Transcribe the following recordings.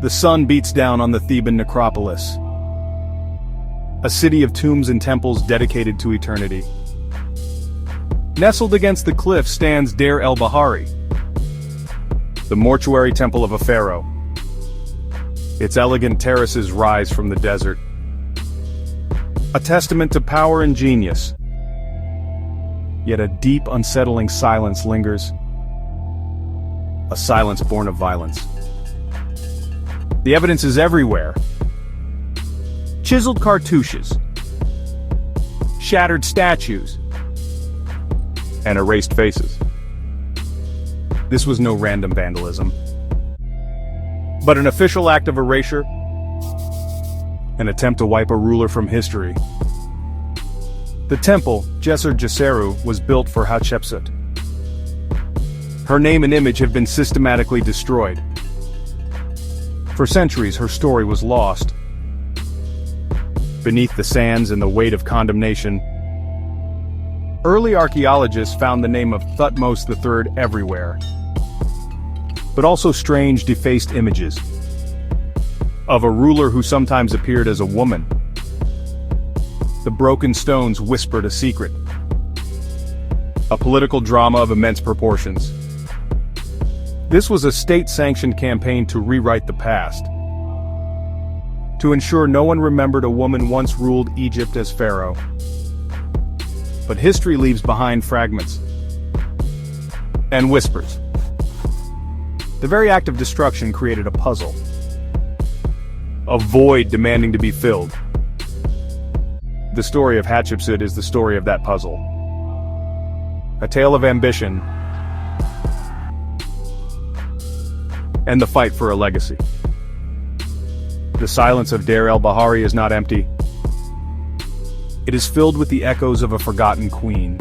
The sun beats down on the Theban necropolis, a city of tombs and temples dedicated to eternity. Nestled against the cliff stands Deir el-Bahari, the mortuary temple of a pharaoh. Its elegant terraces rise from the desert, a testament to power and genius. Yet a deep, unsettling silence lingers, a silence born of violence. The evidence is everywhere. Chiseled cartouches, shattered statues, and erased faces. This was no random vandalism, but an official act of erasure, an attempt to wipe a ruler from history. The temple, Djeser Djeseru, was built for Hatshepsut. Her name and image have been systematically destroyed. For centuries, her story was lost. Beneath the sands and the weight of condemnation, early archaeologists found the name of Thutmose III everywhere, but also strange, defaced images of a ruler who sometimes appeared as a woman. The broken stones whispered a secret, a political drama of immense proportions. This was a state-sanctioned campaign to rewrite the past, to ensure no one remembered a woman once ruled Egypt as pharaoh. But history leaves behind fragments and whispers. The very act of destruction created a puzzle, a void demanding to be filled. The story of Hatshepsut is the story of that puzzle. A tale of ambition and the fight for a legacy. The silence of Deir el-Bahari is not empty. It is filled with the echoes of a forgotten queen.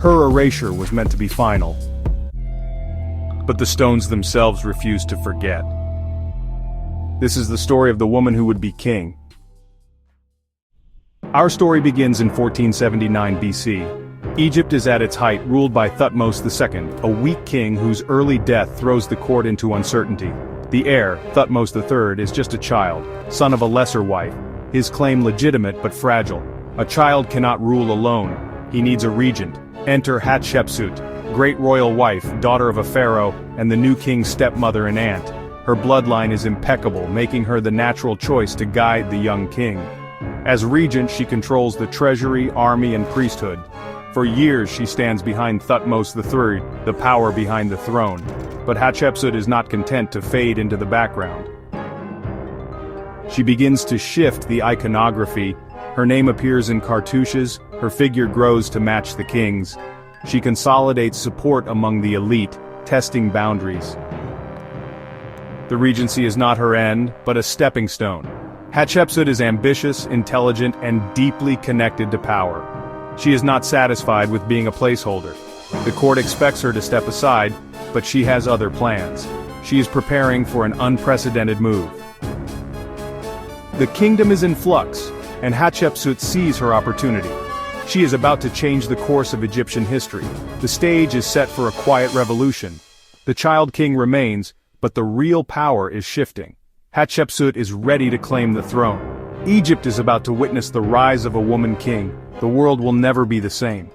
Her erasure was meant to be final, but the stones themselves refused to forget. This is the story of the woman who would be king. Our story begins in 1479 BC. Egypt is at its height, ruled by Thutmose II, a weak king whose early death throws the court into uncertainty. The heir, Thutmose III, is just a child, son of a lesser wife, his claim legitimate but fragile. A child cannot rule alone. He needs a regent. Enter Hatshepsut, great royal wife, daughter of a pharaoh, and the new king's stepmother and aunt. Her bloodline is impeccable, making her the natural choice to guide the young king. As regent, she controls the treasury, army, and priesthood. For years she stands behind Thutmose III, the power behind the throne. But Hatshepsut is not content to fade into the background. She begins to shift the iconography. Her name appears in cartouches, her figure grows to match the king's. She consolidates support among the elite, testing boundaries. The regency is not her end, but a stepping stone. Hatshepsut is ambitious, intelligent, and deeply connected to power. She is not satisfied with being a placeholder. The court expects her to step aside, but she has other plans. She is preparing for an unprecedented move. The kingdom is in flux, and Hatshepsut sees her opportunity. She is about to change the course of Egyptian history. The stage is set for a quiet revolution. The child king remains, but the real power is shifting. Hatshepsut is ready to claim the throne. Egypt is about to witness the rise of a woman king. The world will never be the same.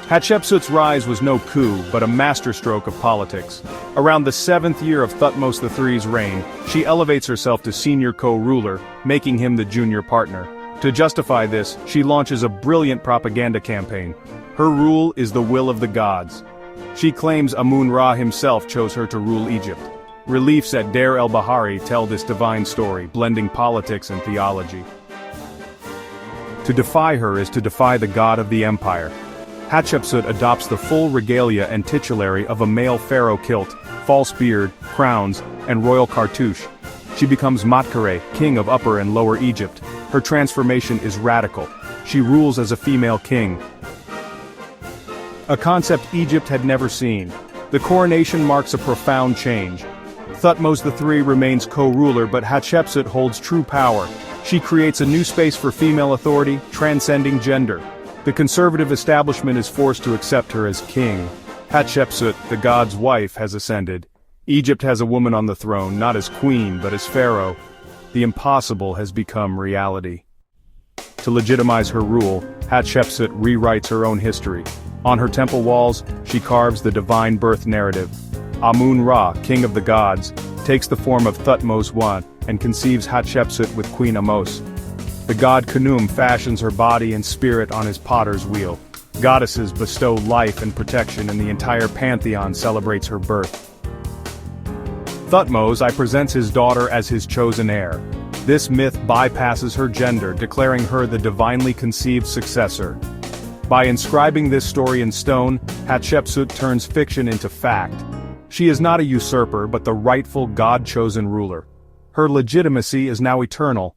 Hatshepsut's rise was no coup, but a masterstroke of politics. Around the 7th year of Thutmose III's reign, she elevates herself to senior co-ruler, making him the junior partner. To justify this, she launches a brilliant propaganda campaign. Her rule is the will of the gods. She claims Amun-Ra himself chose her to rule Egypt. Reliefs at Deir el-Bahari tell this divine story, blending politics and theology. To defy her is to defy the god of the empire. Hatshepsut adopts the full regalia and titulary of a male pharaoh kilt, false beard, crowns, and royal cartouche. She becomes Matkare, king of Upper and Lower Egypt. Her transformation is radical. She rules as a female king, a concept Egypt had never seen. The coronation marks a profound change. Thutmose III remains co-ruler, but Hatshepsut holds true power. She creates a new space for female authority, transcending gender. The conservative establishment is forced to accept her as king. Hatshepsut, the god's wife, has ascended. Egypt has a woman on the throne, not as queen but as pharaoh. The impossible has become reality. To legitimize her rule, Hatshepsut rewrites her own history. On her temple walls, she carves the divine birth narrative. Amun-Ra, king of the gods, takes the form of Thutmose I and conceives Hatshepsut with Queen Amos. The god Khnum fashions her body and spirit on his potter's wheel. Goddesses bestow life and protection, and the entire pantheon celebrates her birth. Thutmose I presents his daughter as his chosen heir. This myth bypasses her gender, declaring her the divinely conceived successor. By inscribing this story in stone, Hatshepsut turns fiction into fact. She is not a usurper but the rightful God-chosen ruler. Her legitimacy is now eternal.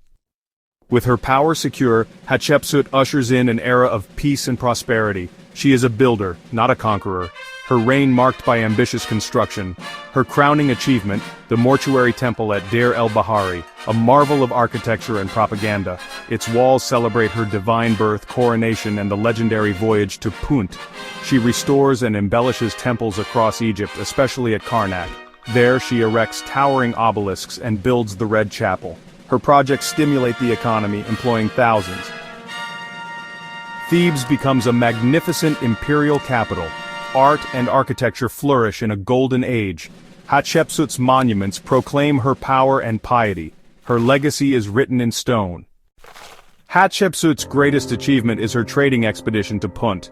With her power secure, Hatshepsut ushers in an era of peace and prosperity. She is a builder, not a conqueror. Her reign marked by ambitious construction. Her crowning achievement, the mortuary temple at Deir el-Bahari, a marvel of architecture and propaganda. Its walls celebrate her divine birth, coronation, and the legendary voyage to Punt. She restores and embellishes temples across Egypt, especially at Karnak. There she erects towering obelisks and builds the Red Chapel. Her projects stimulate the economy, employing thousands. Thebes becomes a magnificent imperial capital. Art and architecture flourish in a golden age. Hatshepsut's monuments proclaim her power and piety. Her legacy is written in stone. Hatshepsut's greatest achievement is her trading expedition to Punt.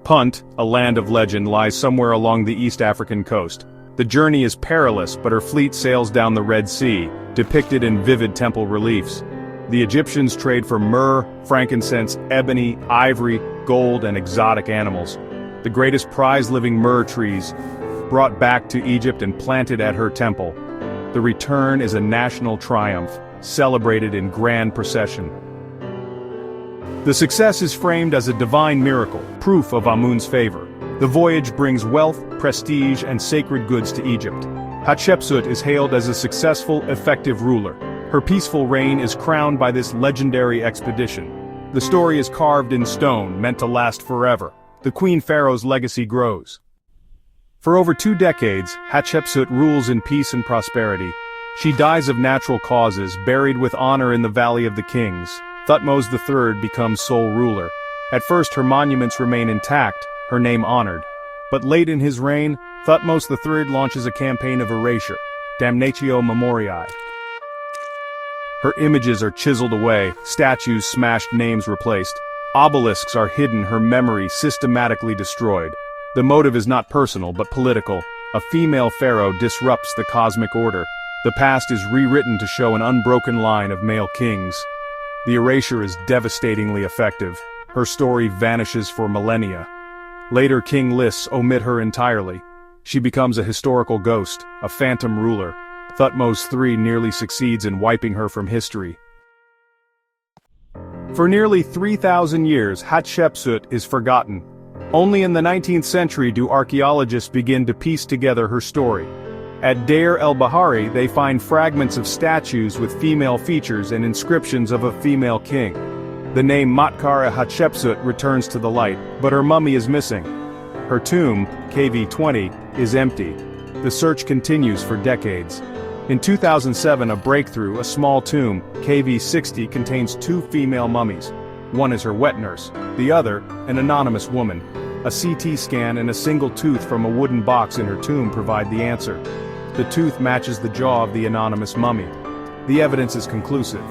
Punt, a land of legend, lies somewhere along the East African coast. The journey is perilous, but her fleet sails down the Red Sea, depicted in vivid temple reliefs. The Egyptians trade for myrrh, frankincense, ebony, ivory, gold, and exotic animals. The greatest prize-living myrrh trees, brought back to Egypt and planted at her temple. The return is a national triumph, celebrated in grand procession. The success is framed as a divine miracle, proof of Amun's favor. The voyage brings wealth, prestige, and sacred goods to Egypt. Hatshepsut is hailed as a successful, effective ruler. Her peaceful reign is crowned by this legendary expedition. The story is carved in stone, meant to last forever. The Queen Pharaoh's legacy grows. For over 2 decades, Hatshepsut rules in peace and prosperity. She dies of natural causes, buried with honor in the Valley of the Kings. Thutmose III becomes sole ruler. At first her monuments remain intact, her name honored. But late in his reign, Thutmose III launches a campaign of erasure, Damnatio Memoriae. Her images are chiseled away, statues smashed, names replaced. Obelisks are hidden, her memory systematically destroyed. The motive is not personal but political. A female pharaoh disrupts the cosmic order. The past is rewritten to show an unbroken line of male kings. The erasure is devastatingly effective. Her story vanishes for millennia. Later king lists omit her entirely. She becomes a historical ghost, a phantom ruler. Thutmose III nearly succeeds in wiping her from history. For nearly 3,000 years, Hatshepsut is forgotten. Only in the 19th century do archaeologists begin to piece together her story. At Deir el-Bahari, they find fragments of statues with female features and inscriptions of a female king. The name Matkara Hatshepsut returns to the light, but her mummy is missing. Her tomb, KV-20, is empty. The search continues for decades. In 2007, a breakthrough, a small tomb, KV-60, contains 2 female mummies. One is her wet nurse, the other, an anonymous woman. A CT scan and a single tooth from a wooden box in her tomb provide the answer. The tooth matches the jaw of the anonymous mummy. The evidence is conclusive.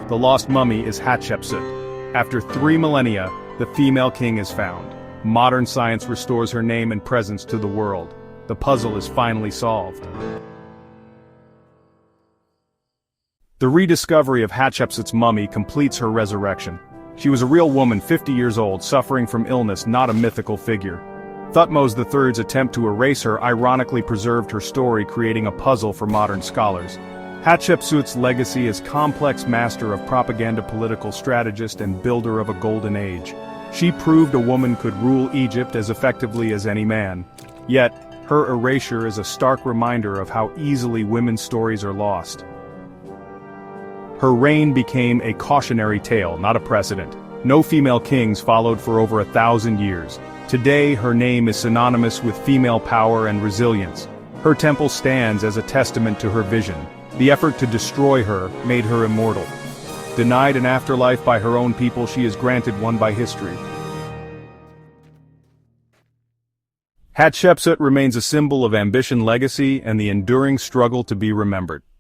The lost mummy is Hatshepsut. After 3 millennia, the female king is found. Modern science restores her name and presence to the world. The puzzle is finally solved. The rediscovery of Hatshepsut's mummy completes her resurrection. She was a real woman 50 years old, suffering from illness, not a mythical figure. Thutmose III's attempt to erase her ironically preserved her story, creating a puzzle for modern scholars. Hatshepsut's legacy is complex master of propaganda, political strategist, and builder of a golden age. She proved a woman could rule Egypt as effectively as any man. Yet, her erasure is a stark reminder of how easily women's stories are lost. Her reign became a cautionary tale, not a precedent. No female kings followed for over 1,000 years. Today, her name is synonymous with female power and resilience. Her temple stands as a testament to her vision. The effort to destroy her made her immortal. Denied an afterlife by her own people, she is granted one by history. Hatshepsut remains a symbol of ambition, legacy, and the enduring struggle to be remembered.